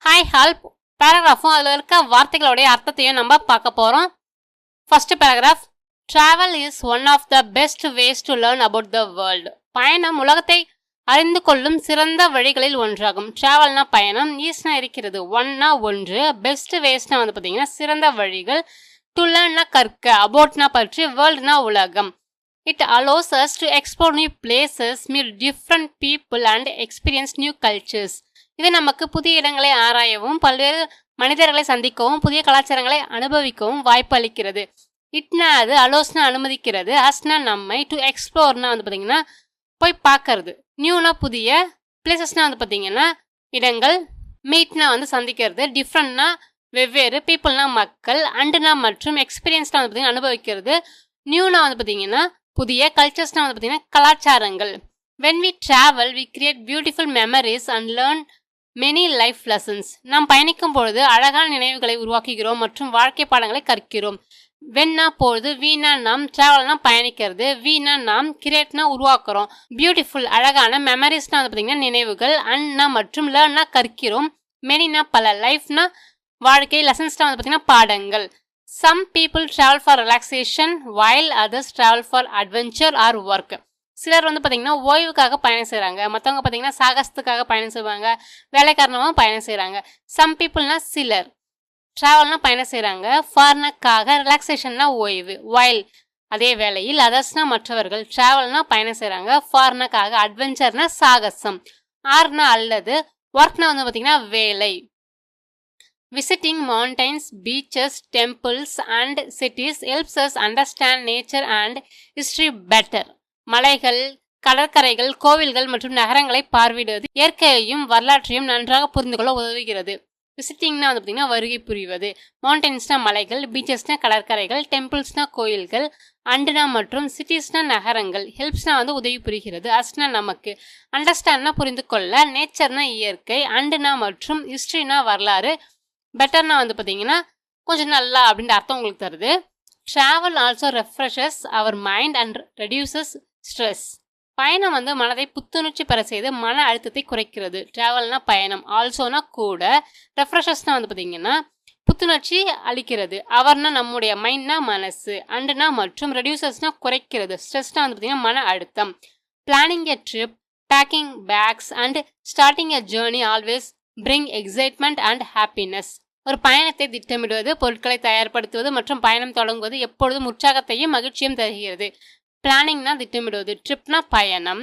Hi help பேராகிராஃபும் அதில் இருக்க வார்த்தைகளுடைய அர்த்தத்தையும் நம்ம பார்க்க போகிறோம். First paragraph. Travel is one of the best ways to learn about the world. பயணம் உலகத்தை அறிந்து கொள்ளும் சிறந்த வழிகளில் ஒன்றாகும். ட்ராவல்னா பயணம், ஈஸ்னா இருக்கிறது, ஒன்னா ஒன்று, பெஸ்ட் வேஸ்னா வந்து பார்த்தீங்கன்னா சிறந்த வழிகள், டு லேர்ன்னா கற்க, அபவுட்னா பற்றி, வேர்ல்டுனா உலகம். It allows us to explore new places, meet different people and experience new cultures. இது நமக்கு புதிய இடங்களை ஆராயவும் பல்வேறு மனிதர்களை சந்திக்கவும் புதிய கலாச்சாரங்களை அனுபவிக்கவும் வாய்ப்பு அளிக்கிறது. இட்னா அது, அலோஸ்னா அனுமதிக்கிறது, அஸ்னா நம்மை, டு எக்ஸ்ப்ளோர்னா வந்து பார்த்தீங்கன்னா போய் பார்க்கறது, நியூனா புதிய, பிளேசஸ்னா வந்து பார்த்தீங்கன்னா இடங்கள், மீட்னா வந்து சந்திக்கிறது, டிஃப்ரெண்ட்னா வெவ்வேறு, பீப்புள்னா மக்கள், அண்டுனா மற்றும், எக்ஸ்பீரியன்ஸ்னா வந்து பார்த்தீங்கன்னா அனுபவிக்கிறது, நியூனா வந்து பார்த்தீங்கன்னா புதிய, கல்ச்சர்ஸ்னா வந்து பார்த்தீங்கன்னா கலாச்சாரங்கள். When we travel, we create beautiful memories and learn many life lessons. நாம் பயணிக்கும் பொழுது அழகான நினைவுகளை உருவாக்குகிறோம் மற்றும் வாழ்க்கை பாடங்களை கற்கிறோம். வென்னா பொழுது, வீணா நாம், டிராவல்னா பயணிக்கிறது, வீணா நாம், கிரியேட்னா உருவாக்குறோம், பியூட்டிஃபுல் அழகான, மெமரிஸ்னா வந்து பார்த்தீங்கன்னா நினைவுகள், அண்ணா மற்றும், லேர்ன்னா கற்கிறோம், மெனினா பல, லைஃப்னா வாழ்க்கை, லெசன்ஸ்னா வந்து பார்த்தீங்கன்னா பாடங்கள். Some people travel for relaxation while others travel for adventure or work. சிலர் வந்து பார்த்தீங்கன்னா ஓய்வுக்காக பயணம் செய்கிறாங்க, மற்றவங்க பார்த்தீங்கன்னா சாகசத்துக்காக பயணம் செய்வாங்க, வேலை காரணமாக பயணம் செய்கிறாங்க. சம் பீப்புள்னா சிலர், ட்ராவல்னா பயணம் செய்கிறாங்க, ஃபார்னக்காக, ரிலாக்ஸேஷன்னா ஓய்வு, வைல் அதே வேளையில், அதர்ஸ்னா மற்றவர்கள், ட்ராவல்னா பயணம் செய்கிறாங்க, ஃபார்னக்காக, அட்வென்ச்சர்னா சாகசம், ஆர்னா அல்லது, ஒர்க்னா வந்து பார்த்தீங்கன்னா வேலை. Visiting mountains, beaches, temples and cities helps us understand nature and history better. மலைகள், கடற்கரைகள், கோவில்கள் மற்றும் நகரங்களை பார்வையிடுவது இயற்கையையும் வரலாற்றையும் நன்றாக புரிந்து கொள்ள உதவுகிறது. விசிட்டிங்னா வந்து பார்த்தீங்கன்னா வருகை புரிவது, மவுண்டன்ஸ்னா மலைகள், பீச்சஸ்னா கடற்கரைகள், டெம்பிள்ஸ்னா கோயில்கள், அண்டுனா மற்றும், சிட்டிஸ்னா நகரங்கள், ஹெல்ப்ஸ்னா வந்து உதவி புரிகிறது, அஸ்னா நமக்கு, அண்டர்ஸ்டாண்ட்னா புரிந்து கொள்ள, நேச்சர்னா இயற்கை, அண்டுனா மற்றும், ஹிஸ்ட்ரினா வரலாறு, பெட்டர்னா வந்து பார்த்தீங்கன்னா கொஞ்சம் நல்லா அப்படின்ற அர்த்தம் உங்களுக்கு தருது. Travel also refreshes our mind and reduces stress. பயணம் வந்து மனதை புத்துணர்ச்சி பெற செய்து மன அழுத்தத்தை குறைக்கிறது. ட்ராவல்னா பயணம், ஆல்சோனா கூட, ரெஃப்ரெஷஸ்னா வந்து பார்த்தீங்கன்னா புத்துணர்ச்சி அளிக்கிறது, அவர்னா நம்முடைய, மைண்ட்னா மனசு, அண்டுனா மற்றும், ரெடியூசஸ்னா குறைக்கிறது, ஸ்ட்ரெஸ்னா வந்து பார்த்தீங்கன்னா மன அழுத்தம். Planning a trip, packing bags and starting a journey always bring excitement and happiness. ஒரு பயணத்தை திட்டமிடுவது, பொருட்களை தயார்படுத்துவது மற்றும் பயணம் தொடங்குவது எப்பொழுதும் உற்சாகத்தையும் மகிழ்ச்சியும் தருகிறது. பிளானிங்னா திட்டமிடுவது, ட்ரிப்னா பயணம்,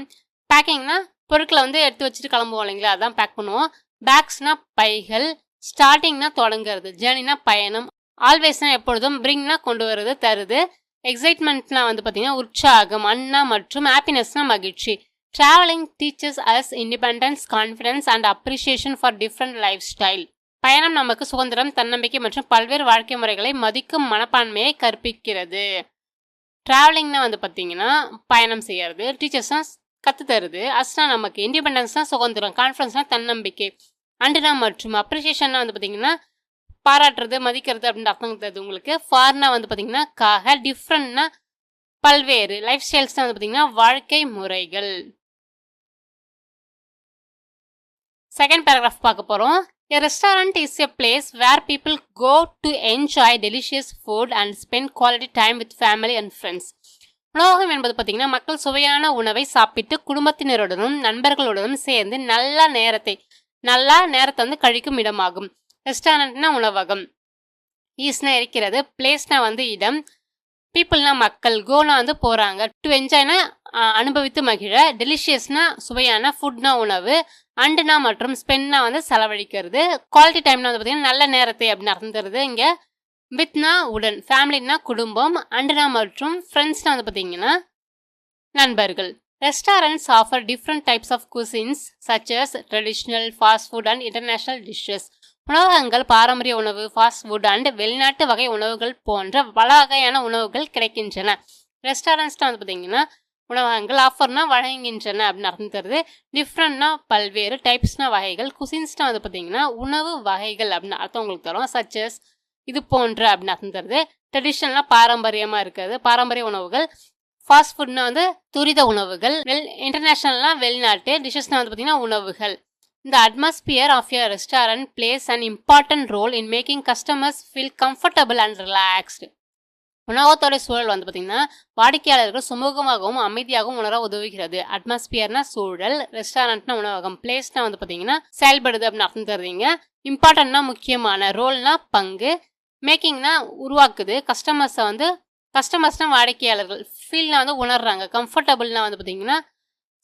பேக்கிங்னா பொருட்களை வந்து எடுத்து வச்சுட்டு கிளம்புவோம் இல்லைங்களா, அதான் பேக் பண்ணுவோம், பேக்ஸ்னா பைகள், ஸ்டார்டிங்னா தொடங்குறது, ஜேர்னினா பயணம், ஆல்வேஸ்னா எப்பொழுதும், பிரிங்னா கொண்டு வருது தருது, எக்ஸைட்மெண்ட்னா வந்து பார்த்தீங்கன்னா உற்சாகம், அண்ணா மற்றும், ஹாப்பினஸ்னா மகிழ்ச்சி. Traveling teaches us independence, confidence and appreciation for different lifestyle. பயணம் நமக்கு சுதந்திரம், தன்னம்பிக்கை மற்றும் பல்வேறு வாழ்க்கை முறைகளை மதிக்கும் மனப்பான்மையை கற்பிக்கிறது. டிராவலிங்னா வந்து பார்த்தீங்கன்னா பயணம் செய்யறது, டீச்சர்ஸ்னா கற்று தருது, அஸ்னா நமக்கு, இண்டிபெண்டன்ஸ்னா சுதந்திரம், கான்ஃபிடன்ஸ்னா தன்னம்பிக்கை, அண்டுனா மற்றும், அப்ரிசியேஷன்னா வந்து பார்த்தீங்கன்னா பாராட்டுறது, மதிக்கிறது அப்படின்னு அர்த்தம் தருது உங்களுக்கு. ஃபார்னா வந்து பார்த்தீங்கன்னா காக, டிஃப்ரெண்ட்னா பல்வேறு, லைஃப் ஸ்டைல்ஸ்னா வந்து பார்த்தீங்கன்னா வாழ்க்கை முறைகள். செகண்ட் பேராகிராஃப் பார்க்க போகிறோம். A restaurant is a place where people go to enjoy delicious food and spend quality time with family and friends. உணவகம் என்பது பார்த்தீங்கன்னா மக்கள் சுவையான உணவை சாப்பிட்டு குடும்பத்தினருடனும் நண்பர்களுடனும் சேர்ந்து நல்ல நேரத்தை வந்து கழிக்கும் இடமாகும். ரெஸ்டாரண்ட்னா உணவகம், ஈஸ்னா இருக்கிறது, பிளேஸ்னா வந்து இடம், பீப்புள்னா மக்கள், கோனா வந்து போகிறாங்க, டு என்ஜாய்னா அனுபவித்து மகிழ, டெலிஷியஸ்னா சுவையான, ஃபுட்னா உணவு, அண்டுனா மற்றும், ஸ்பென்னா வந்து செலவழிக்கிறது, குவாலிட்டி டைம்னா வந்து பார்த்தீங்கன்னா நல்ல நேரத்தை அப்படின்னு அர்த்தம் தருது இங்கே. வித்னா உடன், ஃபேமிலினா குடும்பம், அண்டுனா மற்றும், ஃப்ரெண்ட்ஸ்னா வந்து பார்த்தீங்கன்னா நண்பர்கள். Restaurants offer different types of cuisines such as traditional, fast food and international dishes. உணவகங்கள் பாரம்பரிய உணவு, ஃபாஸ்ட் ஃபுட் அண்ட் வெளிநாட்டு வகை உணவுகள் போன்ற பல வகையான உணவுகள் கிடைக்கின்றன. ரெஸ்டாரண்ட்ஸ்னா வந்து பார்த்தீங்கன்னா உணவகங்கள், ஆஃபர்னா வழங்குகின்றன அப்படின்னு அர்த்தம் தருது. டிஃப்ரெண்ட்னா பல்வேறு, டைப்ஸ்னா வகைகள், குசின்ஸ்னா வந்து பார்த்தீங்கன்னா உணவு வகைகள் அப்படின்னு அர்த்தம் உங்களுக்கு தரும், சச்சஸ் இது போன்ற அப்படின்னு அர்த்தம் தருது. ட்ரெடிஷ்னல்னா பாரம்பரியமாக இருக்கிறது, பாரம்பரிய உணவுகள், ஃபாஸ்ட் ஃபுட்னா வந்து துரித உணவுகள், இன்டர்நேஷ்னல்னா வெளிநாட்டு, டிஷ்ஷஸ்னா வந்து பார்த்தீங்கன்னா உணவுகள். The atmosphere of your restaurant plays an important role in making customers feel comfortable and relaxed. உணவகத்தோட சூழல் வந்து பார்த்தீங்கன்னா வாடிக்கையாளர்கள் சுமூகமாகவும் அமைதியாகவும் உணர உதவுகிறது. அட்மாஸ்பியர்னா சூழல், ரெஸ்டாரண்ட்னா உணவகம், பிளேஸ்னா வந்து பார்த்தீங்கன்னா செயல்படுது அப்படின்னு அர்த்தம் தருவீங்க. இம்பார்ட்டன்ட்னா முக்கியமான, ரோல்னா பங்கு, மேக்கிங்னா உருவாக்குது, கஸ்டமர்ஸ்னா வாடிக்கையாளர்கள், ஃபீல்னா வந்து உணர்றாங்க, கம்ஃபர்டபுள்னா வந்து பார்த்தீங்கன்னா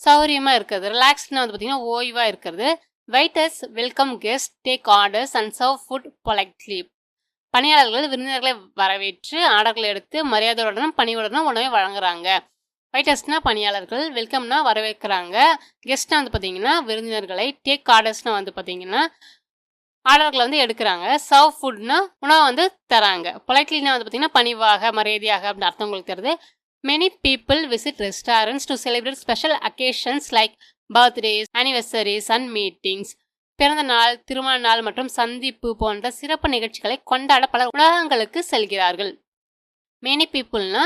சௌரியமாக இருக்கிறது, ரிலாக்ஸ்ட்னா வந்து பார்த்தீங்கன்னா ஓய்வாக இருக்கிறது. Waiters welcome guest, take orders and serve food politely. பணியாளர்கள் விருந்தினர்களை வரவேற்று ஆர்டர்களை எடுத்து மரியாதையுடனும் பணிவுடனும் உணவை வழங்குறாங்க. வெயிட்டர்ஸ்னா பணியாளர்கள், வெல்கம்னா வரவேற்கிறாங்க, கெஸ்ட்னா வந்து பார்த்தீங்கன்னா விருந்தினர்களை, டேக் ஆர்டர்ஸ்னா வந்து பார்த்தீங்கன்னா ஆர்டர்களை வந்து எடுக்கிறாங்க, சர்வ் ஃபுட்னா உணவை வந்து தராங்க, பொலைட்லினா வந்து பார்த்தீங்கன்னா பணிவாக மரியாதையாக அப்படின்னு அர்த்தம் உங்களுக்கு தருது. Many people visit restaurants to celebrate special occasions like birthdays, anniversaries and meetings. பிறந்த நாள், திருமண நாள் மற்றும் சந்திப்பு போன்ற சிறப்பு நிகழ்ச்சிகளை கொண்டாட பலர் உணவகங்களுக்கு செல்கிறார்கள். Many peopleனா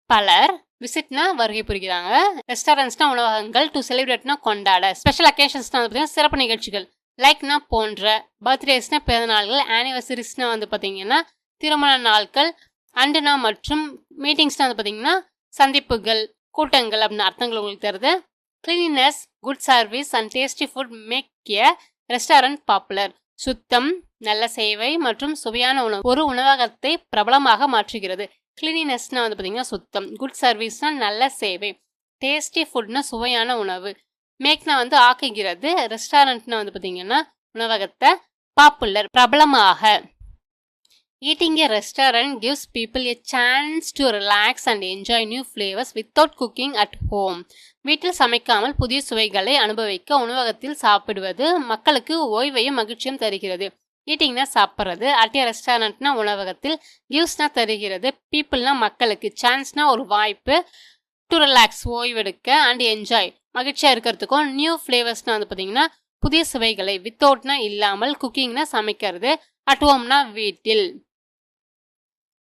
பலர், விசிட்னா வருகை புரிகிறாங்க, ரெஸ்டாரண்ட்ஸ்னா உணவகங்கள், டு செலிப்ரேட்னா கொண்டாட, ஸ்பெஷல் அக்கேஷன்ஸ்னா வந்து பார்த்தீங்கன்னா சிறப்பு நிகழ்ச்சிகள், லைக்னா போன்ற, பர்த்டேஸ்னா பிறந்த நாள்கள், ஆனிவர்சரிஸ்னா வந்து பார்த்தீங்கன்னா திருமண நாட்கள், அண்டுனா மற்றும் மீட்டிங்ஸ்னா வந்து பார்த்தீங்கன்னா சந்திப்புகள், கூட்டங்கள் அப்படின்னு அர்த்தங்கள் உங்களுக்கு தருது. Cleanliness, good service and tasty food make a restaurant popular. சுத்தம், நல்ல சேவை மற்றும் சுவையான உணவு ஒரு உணவகத்தை பிரபலமாக மாற்றுகிறது. கிளீனினஸ்னா வந்து பார்த்தீங்கன்னா சுத்தம், குட் சர்வீஸ்னா நல்ல சேவை, டேஸ்டி ஃபுட்னா சுவையான உணவு, மேக்னா வந்து ஆக்குகிறது, ரெஸ்டாரண்ட்னா வந்து பார்த்தீங்கன்னா உணவகத்தை, பாப்புலர் பிரபலமாக. Eating a restaurant gives people a chance to relax and enjoy new flavors without cooking at home. வீட்டில் சமைக்காமல் புதிய சுவைகளை அனுபவிக்க உணவகத்தில் சாப்பிடுவது மக்களுக்கு ஓய்வையும் மகிழ்ச்சியும் தருகிறது. ஈட்டிங்னா சாப்பிட்றது, அட் ஏ ரெஸ்டாரண்ட்னா உணவகத்தில், கிவ்ஸ்னா தருகிறது, பீப்புள்னா மக்களுக்கு, சான்ஸ்னா ஒரு வாய்ப்பு, டு ரிலாக்ஸ் ஓய்வெடுக்க, அண்ட் என்ஜாய் மகிழ்ச்சியாக இருக்கிறதுக்கும், நியூ ஃப்ளேவர்ஸ்னா வந்து பார்த்தீங்கன்னா புதிய சுவைகளை, வித்தவுட்னா இல்லாமல், குக்கிங்னா சமைக்கிறது, அட் ஹோம்னா வீட்டில்.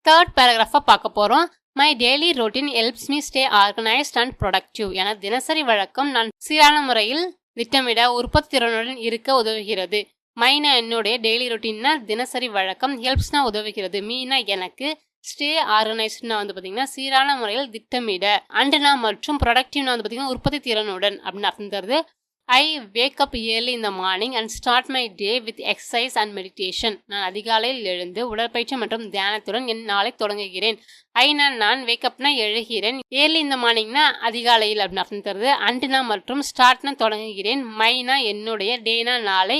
தேர்ட் பேராகிராஃபை பார்க்க போகிறோம். My daily routine helps me stay organised and productive. என தினசரி வழக்கம் நான் சீரான முறையில் திட்டமிட உற்பத்தி திறனுடன் இருக்க உதவுகிறது. மைனா என்னுடைய டெய்லி ரொட்டீன்னா தினசரி வழக்கம், ஹெல்ப்ஸ்னா உதவுகிறது, மீனா எனக்கு, ஸ்டே ஆர்கனைஸ்ட்னா வந்து பார்த்தீங்கன்னா சீரான முறையில் திட்டமிட, அண்டுனா மற்றும் ப்ரொடக்டிவ்னா வந்து பார்த்தீங்கன்னா உற்பத்தி திறனுடன் அப்படின்னு அர்த்தம் தருது. I wake up early in the morning and start my day with exercise and meditation. நான் அதிகாலையில் எழுந்து உடற்பயிற்சி மற்றும் தியானத்துடன் என் நாளை தொடங்குகிறேன். நான் வேக்கப்னா எழுகிறேன், ஏர்லி இந்த மார்னிங்னா அதிகாலையில் அப்படின்னு அர்த்தம் தருது. அண்டுனா மற்றும் ஸ்டார்ட்னா தொடங்குகிறேன், மைனா என்னுடைய, டேனா நாளை,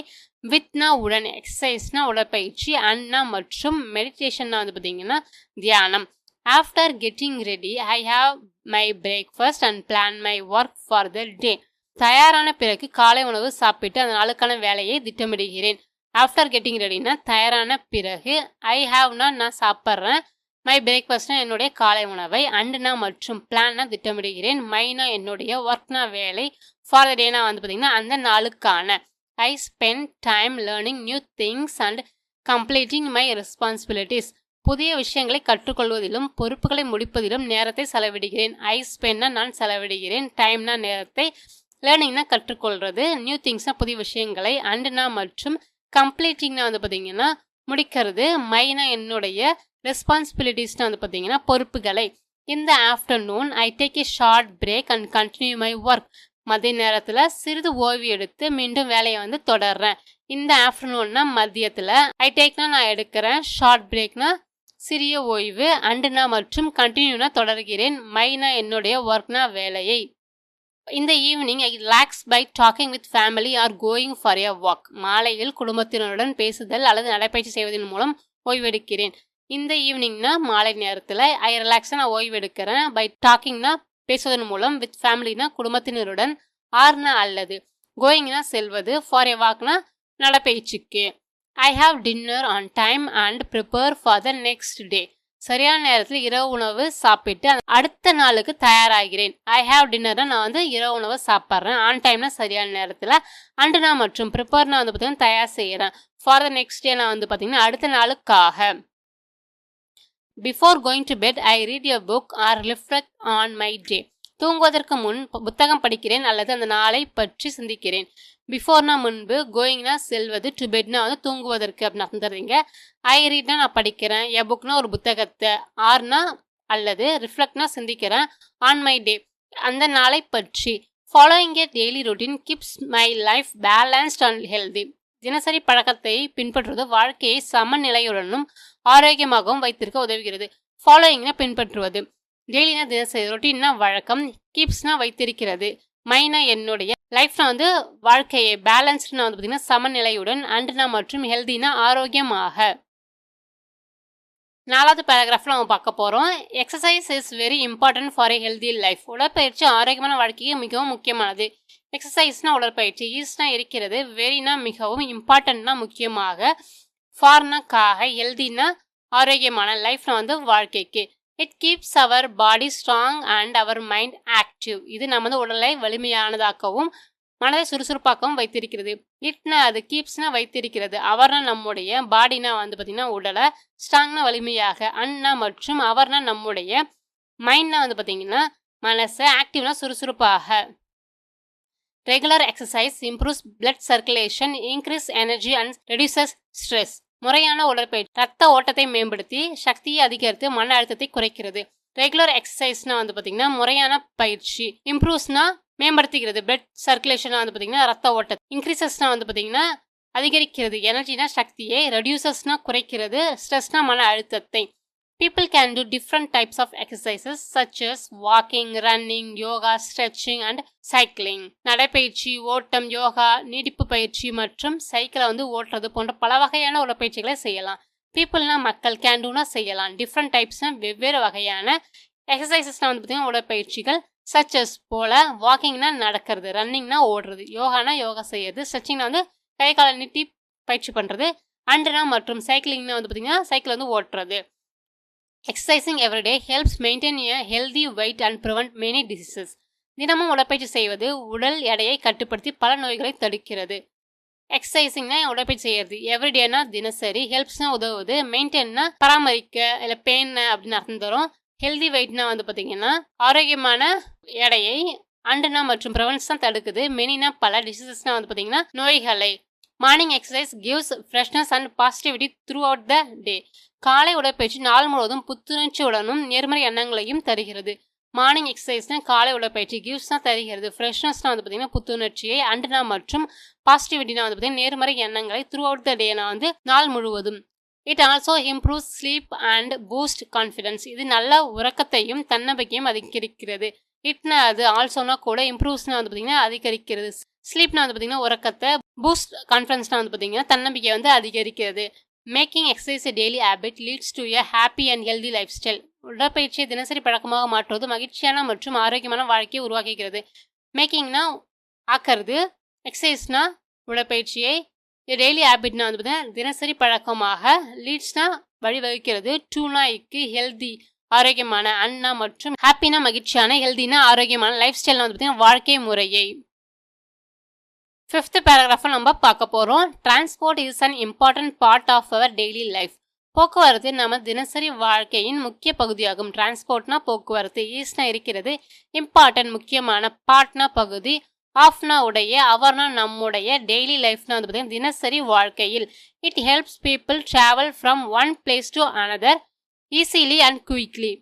வித்னா உடன், எக்ஸசைஸ்னா உடற்பயிற்சி, அண்ட்னா மற்றும் மெடிடேஷன்னா வந்து பார்த்தீங்கன்னா தியானம். After getting ready I have my breakfast and plan my work for the day. தயாரான பிறகு காலை உணவு சாப்பிட்டு அந்த நாளுக்கான வேலையை திட்டமிடுகிறேன். ஆஃப்டர் கெட்டிங் ரெடினா தயாரான பிறகு, ஐ ஹாவ்னா நான் சாப்பிட்றேன், மை பிரேக்ஃபாஸ்ட்னா என்னுடைய காலை உணவை, அண்டுனா மற்றும் பிளான்னா திட்டமிடுகிறேன், மைனா என்னுடைய, ஒர்க்னா வேலை, ஃபார் த டேனா வந்து பார்த்தீங்கன்னா அந்த நாளுக்கான. I spend time learning new things and completing my responsibilities. புதிய விஷயங்களை கற்றுக்கொள்வதிலும் பொறுப்புகளை முடிப்பதிலும் நேரத்தை செலவிடுகிறேன். ஐ ஸ்பெண்ட்னா நான் செலவிடுகிறேன், டைம்னா நேரத்தை, லேர்னிங்னா கற்றுக்கொள்வது, நியூ திங்ஸ்னா புதிய விஷயங்களை, அண்டுனா மற்றும் கம்ப்ளீட்டிங்னா வந்து பார்த்தீங்கன்னா முடிக்கிறது, மைனா என்னுடைய, ரெஸ்பான்சிபிலிட்டிஸ்னா வந்து பார்த்தீங்கன்னா பொறுப்புகளை. இந்த afternoon I take a short break and continue my work. மதிய நேரத்தில் சிறிது ஓய்வு எடுத்து மீண்டும் வேலையை வந்து தொடர்றேன். இந்த ஆஃப்டர்நூன்னா மதியத்தில், ஐ டேக்னா நான் எடுக்கிறேன், ஷார்ட் பிரேக்னா சிறிய ஓய்வு, அண்டுனா மற்றும் கண்டினியூனா தொடர்கிறேன், மைனா என்னுடைய, ஒர்க்னா வேலையை. இந்த evening I relax by talking with family or going for a walk. மாலையில் குடும்பத்தினருடன் பேசுதல் அல்லது நடைப்பயிற்சி செய்வதன் மூலம் ஓய்வெடுக்கிறேன். இந்த ஈவினிங்னா மாலை நேரத்தில், ஐ ரிலாக்ஸாக நான் ஓய்வெடுக்கிறேன், பை டாக்கிங்னா பேசுவதன் மூலம், வித் ஃபேமிலினா குடும்பத்தினருடன், ஆர்னா அல்லது, கோயிங்னா செல்வது, ஃபார் எ வாக்னா நடைப்பயிற்சிக்கு. I have dinner on time and prepare for the next day. சரியான நேரத்தில் இரவு உணவு சாப்பிட்டு அடுத்த நாளுக்கு தயாராகிறேன். ஐ ஹாவ் டின்னர்னா நான் வந்து இரவு உணவு சாப்பிட்றேன், ஆன் டைம்னா சரியான நேரத்தில், அண்டுனா மற்றும் ப்ரிப்பேர்னா வந்து பார்த்தீங்கன்னா தயார் செய்கிறேன், ஃபார் த நெக்ஸ்ட் டே நான் வந்து பார்த்தீங்கன்னா அடுத்த நாளுக்காக. Before going to bed I read a book or reflect on my day. தூங்குவதற்கு முன் புத்தகம் படிக்கிறேன் அல்லது அந்த நாளை பற்றி சிந்திக்கிறேன். பிஃபோர்னா முன்பு, கோயிங்னா செல்வது, டு பெட்னா வந்து தூங்குவதற்கு அப்படின்னு அர்த்தம். ஐ ரீட்னா நான் படிக்கிறேன், எ புக்னா ஒரு புத்தகத்தை, ஆர்னா அல்லது, ரிஃப்ளெக்ட்னா சிந்திக்கிறேன், ஆன் மை டே அந்த நாளை பற்றி. Following a daily routine keeps my life balanced and healthy. தினசரி பழக்கத்தை பின்பற்றுவது வாழ்க்கையை சமநிலையுடனும் ஆரோக்கியமாகவும் வைத்திருக்க உதவுகிறது. ஃபாலோயிங்னா பின்பற்றுவது, டெய்லினா தினசரி, ரொட்டீன்னா வழக்கம், கீப்ஸ்னா வைத்திருக்கிறது, மைனா என்னுடைய, லைஃப்னா வந்து வாழ்க்கையை, பேலன்ஸ்ட்னா வந்து பார்த்தீங்கன்னா சமநிலையுடன், அண்ட்னா மற்றும் ஹெல்தினா ஆரோக்கியமாக. 4வது பேராகிராஃப்ல நம்ம பார்க்க போகிறோம். Exercise is very important for a healthy life. உடற்பயிற்சி ஆரோக்கியமான வாழ்க்கைக்கு மிகவும் முக்கியமானது. எக்ஸசைஸ்னா உடற்பயிற்சி, ஈஸ்னா இருக்கிறது, வெரினா மிகவும், இம்பார்ட்டன்ட்னா முக்கியமாக, ஃபார்னா காக, ஹெல்தினா ஆரோக்கியமான, லைஃப்னா வந்து வாழ்க்கைக்கு. It keeps our body strong and our mind active. இது நம்ம வந்து உடலை வலிமையானதாக்கவும் மனதை சுறுசுறுப்பாக்கவும் வைத்திருக்கிறது. இட்னா அது, கீப்ஸ்னா வைத்திருக்கிறது, அவர்னா நம்முடைய, பாடினா வந்து பார்த்தீங்கன்னா உடலை, ஸ்ட்ராங்னா வலிமையாக, அண்ணா மற்றும் அவர்னா நம்முடைய, மைண்ட்னா வந்து பார்த்தீங்கன்னா மனசு, ஆக்டிவ்னா சுறுசுறுப்பாக. Regular exercise improves blood circulation, increase energy and reduces stress. முறையான உடற்பயிற்சி ரத்த ஓட்டத்தை மேம்படுத்தி சக்தியை அதிகரித்து மன அழுத்தத்தை குறைக்கிறது. ரெகுலர் எக்ஸசைஸ்னா வந்து பார்த்தீங்கன்னா முறையான பயிற்சி, இம்ப்ரூவ்ஸ்னா மேம்படுத்துகிறது, பிளட் சர்க்குலேஷனா வந்து பார்த்தீங்கன்னா ரத்த ஓட்டத்தை, இன்க்ரீசஸ்னா வந்து பார்த்தீங்கன்னா அதிகரிக்கிறது, எனர்ஜினா சக்தியை, ரெடியூசஸ்னா குறைக்கிறது, ஸ்ட்ரெஸ்னா மன அழுத்தத்தை. People can do different types of exercises such as walking, running, yoga, stretching and cycling. நடைப்பயிற்சி, ஓட்டம், யோகா, நீடிப்பு பயிற்சி மற்றும் சைக்கிளை வந்து ஓட்டுறது போன்ற பல வகையான உடற்பயிற்சிகளை செய்யலாம். பீப்புள்னா மக்கள், கேன் டூனா செய்யலாம், டிஃப்ரெண்ட் டைப்ஸ்னா வெவ்வேறு வகையான, எக்ஸசைசஸ்னா வந்து பார்த்தீங்கன்னா உடற்பயிற்சிகள், சச்சஸ் போல, வாக்கிங்னா நடக்கிறது, ரன்னிங்னா ஓடுறது, யோகானா யோகா செய்யறது, ஸ்ட்ரெச்சிங்னா வந்து கை காலை நீட்டி பயிற்சி பண்ணுறது, அண்ட்னா மற்றும் சைக்கிளிங்னா வந்து பார்த்தீங்கன்னா சைக்கிள் வந்து ஓட்டுறது. Exercising every day helps maintain a healthy weight and prevent many diseases. தினமும் உடற்பயிற்சி செய்வது உடல் எடையை கட்டுப்படுத்தி பல நோய்களை தடுக்கிறது. எக்ஸசைசிங்னா உடற்பயிற்சி செய்யறது, எவ்ரிடேனா தினசரி, ஹெல்ப்ஸ்னா உதவுவது, மெயின்டைன்னா பராமரிக்க, இல்லை பெயின் அப்படின்னு அர்த்தம் தரும், ஹெல்தி வெயிட்னா வந்து பார்த்தீங்கன்னா ஆரோக்கியமான எடையை, அண்டுனா மற்றும் ப்ரிவென்ஸ் தான் தடுக்குது, மெனினா பல, டிசீசஸ்னா வந்து பார்த்தீங்கன்னா நோய்களை. Morning exercise gives freshness and positivity throughout the day. காலை உடற்பயிற்சி நாள் முழுவதும் புத்துணர்ச்சியுடனும் நேர்மறை எண்ணங்களையும் தருகிறது. மார்னிங் எக்ஸசைஸ்னா காலை உடற்பயிற்சி, கிவ்ஸ் தான் தருகிறது, ஃப்ரெஷ்னஸ்னா வந்து பார்த்தீங்கன்னா புத்துணர்ச்சியை, அண்ட்னா மற்றும் பாசிட்டிவிட்டினா வந்து பார்த்தீங்கன்னா நேர்மறை எண்ணங்களை, த்ரூ அவுட் த டேனா வந்து நாள் முழுவதும். It also improves sleep and boost confidence. இது நல்ல உறக்கத்தையும் தன்னம்பிக்கையும் அதிகரிக்கிறது. இட்னா அது, ஆல்சோனா கூட, இம்ப்ரூவ்ஸ்னா வந்து பார்த்தீங்கன்னா அதிகரிக்கிறது, ஸ்லீப்னா வந்து பார்த்தீங்கன்னா உறக்கத்தை, பூஸ்ட் கான்ஃபிடன்ஸ்னா வந்து பார்த்தீங்கன்னா தன்னம்பிக்கை வந்து அதிகரிக்கிறது. Making exercise a daily habit leads to a happy and healthy lifestyle. உடற்பயிற்சியை தினசரி பழக்கமாக மாற்றுவது மகிழ்ச்சியான மற்றும் ஆரோக்கியமான வாழ்க்கையை உருவாக்குகிறது. மேக்கிங்னா ஆக்கிறது, எக்ஸசைஸ்னா உடற்பயிற்சியை, டெய்லி ஹேபிட்னா வந்து பார்த்தீங்கன்னா தினசரி பழக்கமாக, லீட்ஸ்னா வழிவகுக்கிறது, டூனா இக்கு, ஹெல்தி ஆரோக்கியமான, அண்ணா மற்றும் ஹாப்பினா மகிழ்ச்சியான, ஹெல்தினா ஆரோக்கியமான லைஃப் ஸ்டைல்னா வந்து பார்த்தீங்கன்னா வாழ்க்கை முறையை. 5th பேராகிராஃபை நம்ம பார்க்க போகிறோம். Transport is an important part of our daily life. போக்குவரத்து நம்ம தினசரி வாழ்க்கையின் முக்கிய பகுதியாகும். டிரான்ஸ்போர்ட்னா போக்குவரத்து, ஈஸ்னா இருக்கிறது, இம்பார்ட்டன்ட் முக்கியமான, பார்ட்னா பகுதி, ஆஃப்னா உடைய, அவர்னா நம்முடைய, டெய்லி லைஃப்னா வந்து பார்த்தீங்கன்னா தினசரி வாழ்க்கையில். It helps people travel from one place to another easily and quickly.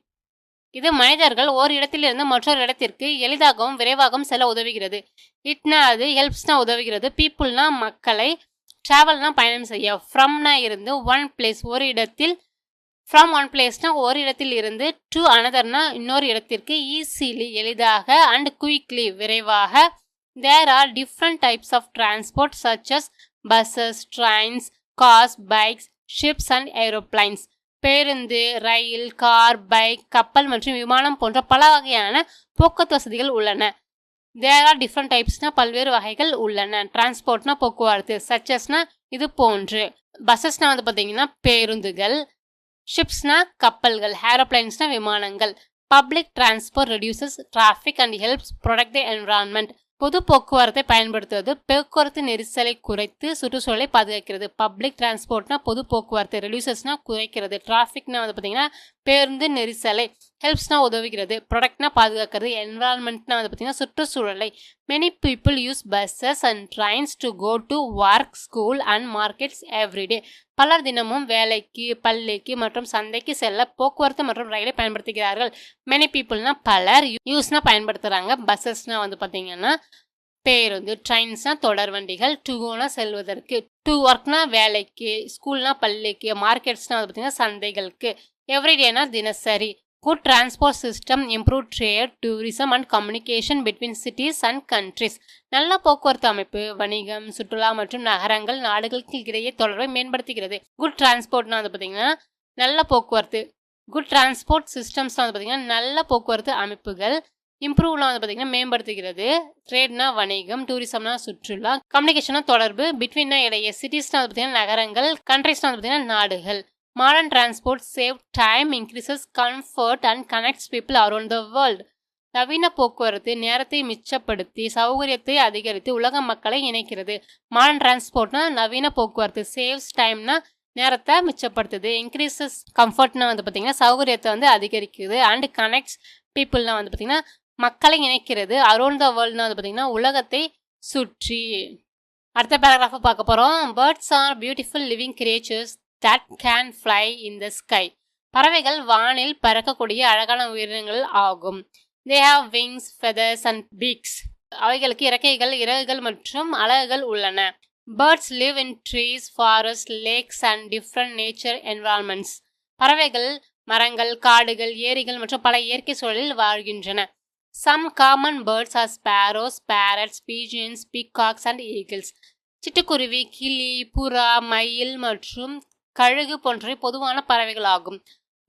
இது மனிதர்கள் ஒரு இடத்திலிருந்து மற்றொரு இடத்திற்கு எளிதாகவும் விரைவாகவும் செல்ல உதவுகிறது. இட்னா அது, ஹெல்ப்ஸ்னா உதவுகிறது, பீப்புள்னா மக்களை, ட்ராவல்னா பயணம் செய்ய, ஃப்ரம்னா இருந்து, ஒன் பிளேஸ் ஒரு இடத்தில், ஃப்ரம் ஒன் பிளேஸ்னா ஒரு இடத்தில் இருந்து, டு அனதர்னா இன்னொரு இடத்திற்கு, ஈஸிலி எளிதாக, அண்ட் குயிக்லி விரைவாக. There are different types of transport such as buses, trains, cars, bikes, ships and aeroplanes. பேருந்து, ரயில், கார், பைக், கப்பல் மற்றும் விமானம் போன்ற பல வகையான போக்குவரத்து வசதிகள் உள்ளன. தேர் ஆர் டிஃப்ரெண்ட் டைப்ஸ்னா பல்வேறு வகைகள் உள்ளன. டிரான்ஸ்போர்ட்னா போக்குவரத்து, சச்சஸ்னா இது போன்று, பஸ்ஸஸ்னா வந்து பார்த்தீங்கன்னா பேருந்துகள், ஷிப்ஸ்னா கப்பல்கள், ஏரோப்ளைன்ஸ்னா விமானங்கள். Public transport reduces traffic and helps protect the environment. பொது போக்குவரத்தை பயன்படுத்துவது போக்குவரத்து நெரிசலை குறைத்து சுற்றுச்சூழலை பாதுகாக்கிறது. பப்ளிக் டிரான்ஸ்போர்ட்னா பொது போக்குவரத்து, ரெடியூசர்ஸ்னா குறைக்கிறது, டிராஃபிக்னா வந்து பார்த்தீங்கன்னா பேருந்து நெரிசலை, ஹெல்ப்ஸ்னா உதவுகிறது, ப்ரொடக்ட்னா பாதுகாக்கிறது, என்விரான்மெண்ட்னா வந்து பார்த்தீங்கன்னா சுற்றுச்சூழலை. Many people use buses and trains to go to work, school and markets every day. பலர் தினமும் வேலைக்கு, பள்ளிக்கு மற்றும் சந்தைக்கு செல்ல போக்குவரத்து மற்றும் ரயிலை பயன்படுத்துகிறார்கள். மெனி பீப்புள்னா பலர், யூஸ்னா பயன்படுத்துகிறாங்க, பஸ்ஸஸ்னா வந்து பார்த்தீங்கன்னா பேருந்து, ட்ரெயின்ஸ்னா தொடர் வண்டிகள், டு கோனா செல்வதற்கு, டு ஒர்க்னா வேலைக்கு, ஸ்கூல்னா பள்ளிக்கு, மார்க்கெட்ஸ்னா வந்து பார்த்தீங்கன்னா சந்தைகளுக்கு, எவ்ரிடேனா தினசரி. Good transport system improve trade, tourism and communication between cities and countries. நல்ல போக்குவரத்து அமைப்பு வணிகம், சுற்றுலா மற்றும் நகரங்கள், நாடுகளுக்கு இடையே தொடர்பை மேம்படுத்துகிறது. குட் டிரான்ஸ்போர்ட்னா வந்து பார்த்தீங்கன்னா நல்ல போக்குவரத்து, குட் டிரான்ஸ்போர்ட் சிஸ்டம்ஸ் வந்து பார்த்தீங்கன்னா நல்ல போக்குவரத்து அமைப்புகள், இம்ப்ரூவ்லாம் வந்து பார்த்தீங்கன்னா மேம்படுத்துகிறது, ட்ரேட்னா வணிகம், டூரிசம்னா சுற்றுலா, கம்யூனிகேஷனா தொடர்பு, பிட்வீன்னா இடையே, சிட்டிஸ்னா வந்து பார்த்தீங்கன்னா நகரங்கள், கண்ட்ரிஸ்னா வந்து பார்த்தீங்கன்னா நாடுகள். Modern transport save time, increases comfort and connects people around the world. நவீன போக்குவரத்து நேரத்தை மிச்சப்படுத்தி சௌகரியத்தை அதிகரித்து உலக மக்களை இணைக்கிறது. மாடர்ன் டிரான்ஸ்போர்ட்னா நவீன போக்குவரத்து, சேவ்ஸ் டைம்னா நேரத்தை மிச்சப்படுத்துது, இன்க்ரீசஸ் கம்ஃபர்ட்னா வந்து பார்த்தீங்கன்னா சௌகரியத்தை வந்து அதிகரிக்குது, அண்ட் கனெக்ட்ஸ் பீப்புள்னா வந்து பார்த்தீங்கன்னா மக்களை இணைக்கிறது, அரௌண்ட் த வேர்ல்டுனா வந்து பார்த்தீங்கன்னா உலகத்தை சுற்றி. அடுத்த பேராகிராஃபை பார்க்க போகிறோம். Birds are beautiful living creatures that can fly in the sky. பறவைகள் வானில் பறக்கக்கூடிய அழகான உயிரினங்கள் ஆகும். They have wings, feathers and beaks. அவைகளுக்கு இறக்கைகள், இறகுகள் மற்றும் அலகுகள் உள்ளன. Birds live in trees, forest, lakes and different nature environments. பறவைகள் மரங்கள், காடுகள், ஏரிகள் மற்றும் பல இயற்கை சூழலில் வாழ்கின்றன. Some common birds are sparrows, parrots, pigeons, peacocks and eagles. சிட்டுக்குருவி, கிளி, புறா, மயில் மற்றும் கழுகு போன்றவை பொதுவான பறவைகளாகும்.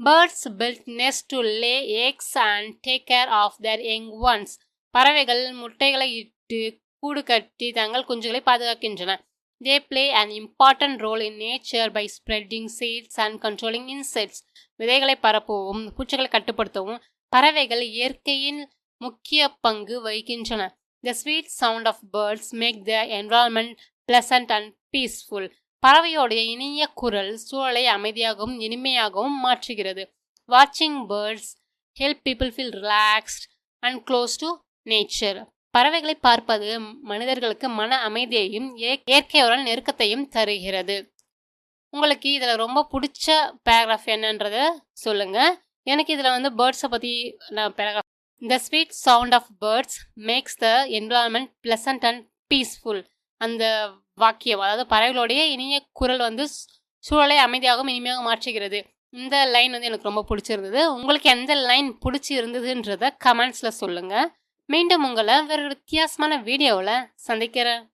Birds build nest to lay eggs and take care of their young ones. பறவைகள் முட்டைகளை இட்டு கூடு கட்டி தங்கள் குஞ்சுகளை பாதுகாக்கின்றன. They play an important role in nature by spreading seeds and controlling insects. விதைகளை பரப்பவும் பூச்சிகளை கட்டுப்படுத்தவும் பறவைகள் இயற்கையின் முக்கிய பங்கு வகிக்கின்றன. The sweet sound of birds make the environment pleasant and peaceful. பறவையோடைய இனிய குரல் சூழலை அமைதியாகவும் இனிமையாகவும் மாற்றுகிறது. Watching birds help people feel relaxed and close to nature. பறவைகளை பார்ப்பது மனிதர்களுக்கு மன அமைதியையும் இயற்கையோட நெருக்கத்தையும் தருகிறது. உங்களுக்கு இதில் ரொம்ப பிடிச்ச பேராகிராஃப் என்னன்றதை சொல்லுங்கள். எனக்கு இதில் வந்து பேர்ட்ஸை பற்றி நான் paragraph, The sweet sound of birds makes the environment pleasant and peaceful. அந்த வாக்கியம், அதாவது பறவைகளுடைய இனிய குரல் வந்து சூழலை அமைதியாகவும் இனிமையாக மாற்றுகிறது. இந்த லைன் வந்து எனக்கு ரொம்ப பிடிச்சிருந்தது. உங்களுக்கு எந்த லைன் பிடிச்சி இருந்ததுன்றதை கமெண்ட்ஸில் சொல்லுங்கள். மீண்டும் உங்களை வேறு வித்தியாசமான வீடியோவில் சந்திக்கிறேன்.